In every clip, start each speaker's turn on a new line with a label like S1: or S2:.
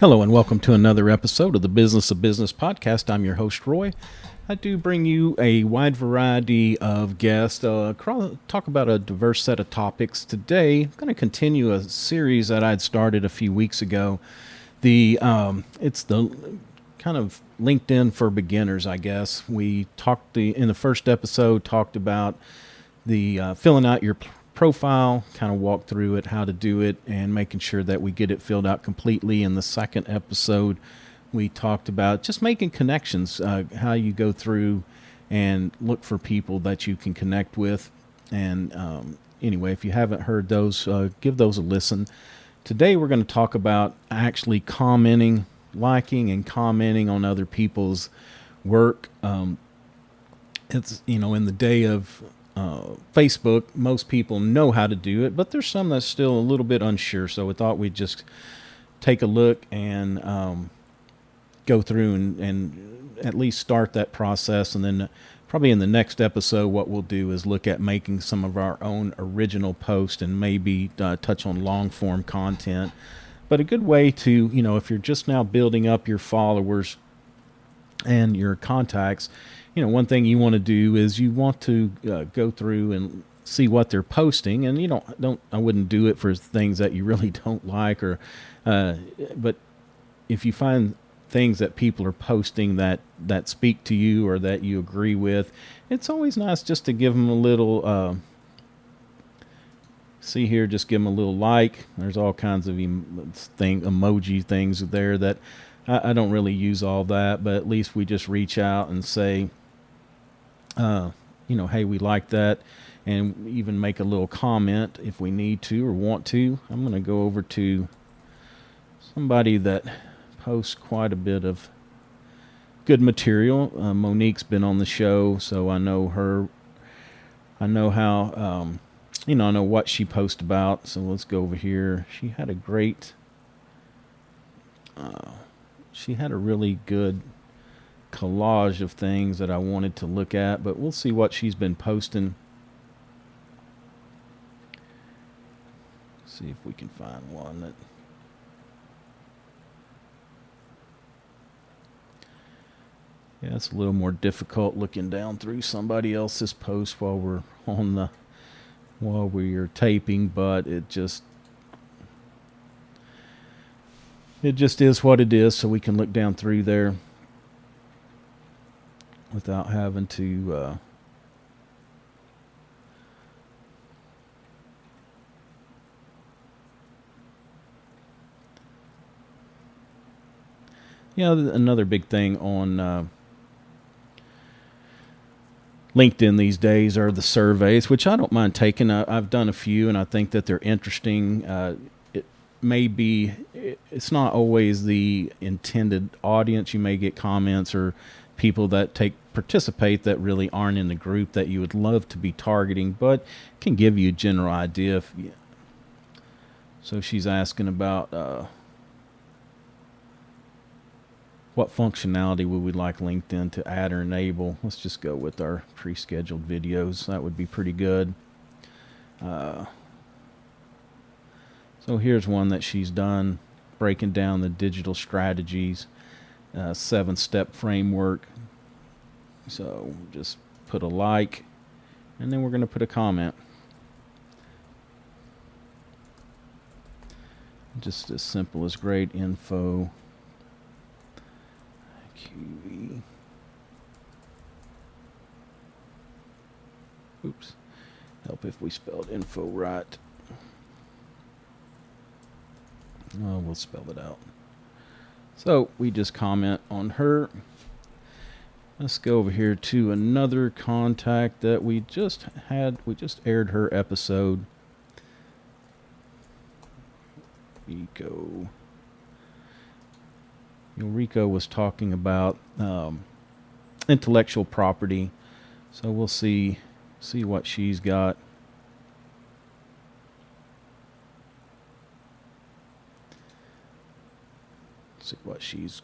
S1: Hello and welcome to another episode of the Business of Business podcast. I'm your host, Roy. I do bring you a wide variety of guests, talk about a diverse set of topics. Today, I'm going to continue a series that I'd started a few weeks ago. It's the kind of LinkedIn for beginners, I guess. We talked in the first episode, talked about the filling out your profile, kind of walk through it, how to do it, and making sure that we get it filled out completely. In the second episode, we talked about just making connections, how you go through and look for people that you can connect with. And anyway, if you haven't heard those, give those a listen. Today, we're going to talk about actually commenting, liking, and commenting on other people's work. It's, in the day of Facebook, most people know how to do it, but there's some that's still a little bit unsure. So we thought we'd just take a look and go through and at least start that process. And then probably in the next episode, what we'll do is look at making some of our own original posts and maybe touch on long form content. But a good way to, if you're just now building up your followers and your contacts, one thing you want to do is you want to go through and see what they're posting, and I wouldn't do it for things that you really don't like, but if you find things that people are posting that speak to you or that you agree with, it's always nice just to give them a little. See here, just give them a little like. There's all kinds of emoji things there that I don't really use all that, but at least we just reach out and say, hey, we like that, and even make a little comment if we need to or want to. I'm going to go over to somebody that posts quite a bit of good material. Monique's been on the show, so I know her. I know how, I know what she posts about. So let's go over here. She had a really good collage of things that I wanted to look at, but we'll see what she's been posting. See if we can find one that it's a little more difficult looking down through somebody else's post while we're taping, but it just is what it is, so we can look down through there without having to another big thing on LinkedIn these days are the surveys, which I don't mind taking. I've done a few, and I think that they're interesting. It's not always the intended audience. You may get comments or people that participate that really aren't in the group that you would love to be targeting, but can give you a general idea. So she's asking about what functionality would we like LinkedIn to add or enable. Let's just go with our pre-scheduled videos. That would be pretty good. So here's one that she's done, breaking down the digital strategies, 7-step framework. So just put a like, and then we're going to put a comment. Just as simple as great info. QE. Oops. Help if we spelled info right. Oh, we'll spell it out. So we just comment on her. Let's go over here to another contact that we just had. We just aired her episode. Rico. Rico was talking about intellectual property. So we'll see what she's got. See what she's.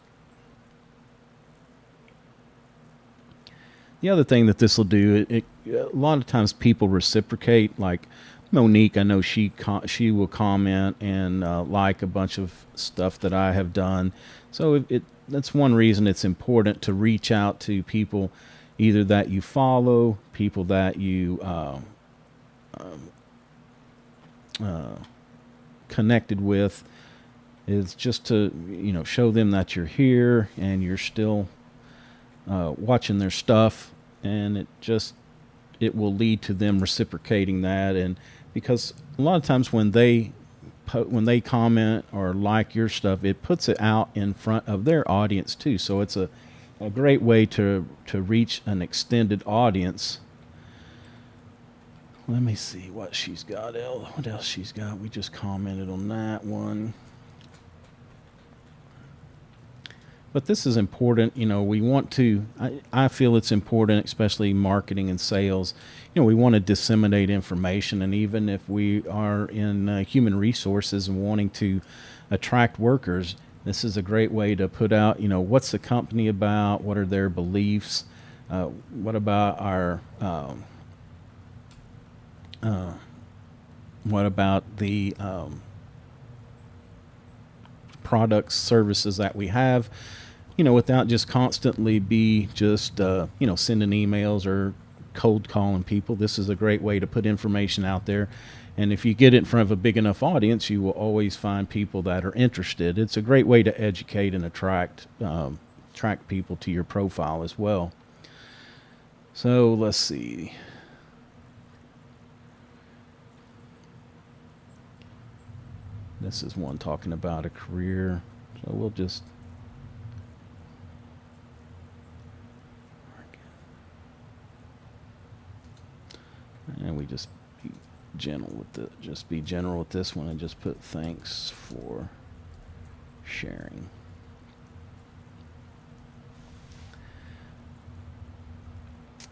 S1: The other thing that this will do, a lot of times people reciprocate, like Monique, I know she will comment and like a bunch of stuff that I have done. So that's one reason it's important to reach out to people, either that you follow, people that you connected with, is just to show them that you're here and you're still watching their stuff, and it will lead to them reciprocating that. And because a lot of times when they comment or like your stuff, it puts it out in front of their audience too. So it's a great way to reach an extended audience. Let me see what she's got. What else she's got? We just commented on that one. But this is important. We want to, I feel it's important, especially marketing and sales. We want to disseminate information. And even if we are in human resources and wanting to attract workers, this is a great way to put out, what's the company about? What are their beliefs? What about what about the products, services that we have, without just constantly be just, sending emails or cold calling people. This is a great way to put information out there. And if you get it in front of a big enough audience, you will always find people that are interested. It's a great way to educate and attract people to your profile as well. So let's see. This is one talking about a career. So we'll just and we just be gentle with this one and just put thanks for sharing.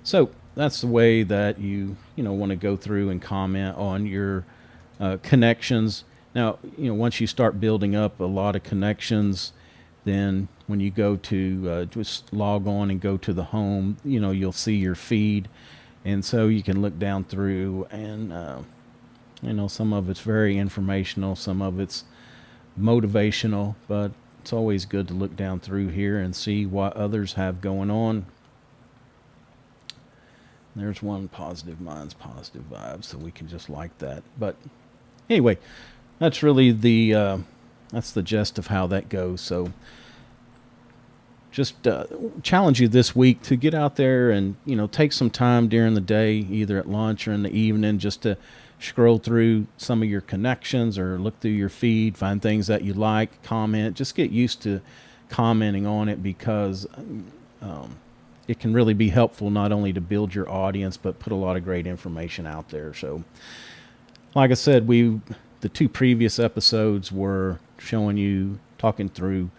S1: So that's the way that you want to go through and comment on your connections. Now, once you start building up a lot of connections, then when you go to just log on and go to the home, you'll see your feed. And so you can look down through and, some of it's very informational, some of it's motivational, but it's always good to look down through here and see what others have going on. There's one positive minds, positive vibes, so we can just like that. But anyway, that's really that's the gist of how that goes. So just challenge you this week to get out there and take some time during the day, either at lunch or in the evening, just to scroll through some of your connections or look through your feed, find things that you like, comment. Just get used to commenting on it, because it can really be helpful not only to build your audience but put a lot of great information out there. So like I said, the two previous episodes were showing you, talking through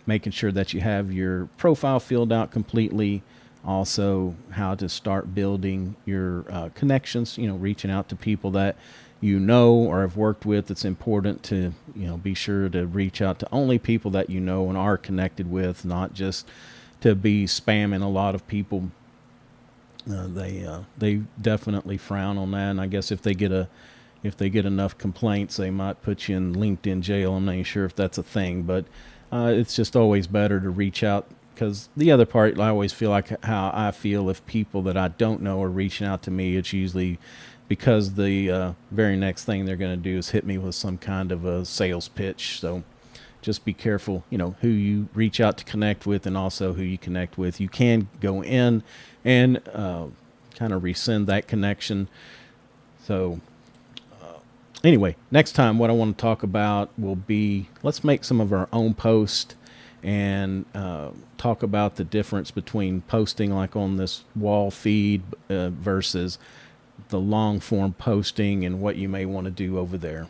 S1: making sure that you have your profile filled out completely. Also, how to start building your connections, reaching out to people that or have worked with. It's important to, be sure to reach out to only people that and are connected with, not just to be spamming a lot of people. They definitely frown on that. And I guess if they get enough complaints, they might put you in LinkedIn jail. I'm not even sure if that's a thing, but it's just always better to reach out, because the other part, I always feel like how I feel if people that I don't know are reaching out to me, it's usually because the very next thing they're going to do is hit me with some kind of a sales pitch. So just be careful, who you reach out to connect with, and also who you connect with. You can go in and kind of rescind that connection. So anyway, next time what I want to talk about will be, let's make some of our own posts and talk about the difference between posting like on this wall feed versus the long form posting, and what you may want to do over there.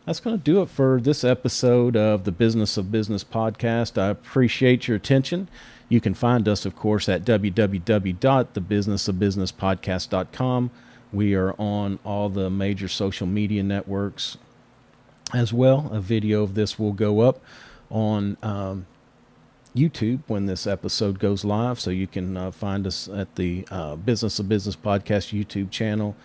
S1: That's going to do it for this episode of the Business of Business podcast. I appreciate your attention. You can find us, of course, at www.thebusinessofbusinesspodcast.com. We are on all the major social media networks as well. A video of this will go up on YouTube when this episode goes live, so you can find us at the Business of Business podcast YouTube channel.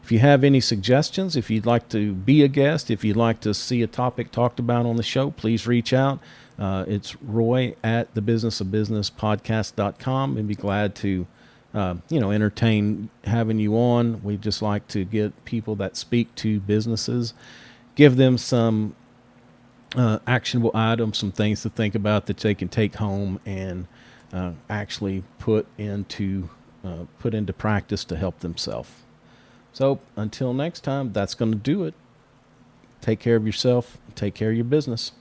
S1: If you have any suggestions, if you'd like to be a guest, if you'd like to see a topic talked about on the show, please reach out. It's Roy at thebusinessofbusinesspodcast.com, and be glad to entertain having you on. We just like to get people that speak to businesses, give them some actionable items, some things to think about that they can take home and actually put into practice to help themselves. So until next time, that's going to do it. Take care of yourself. Take care of your business.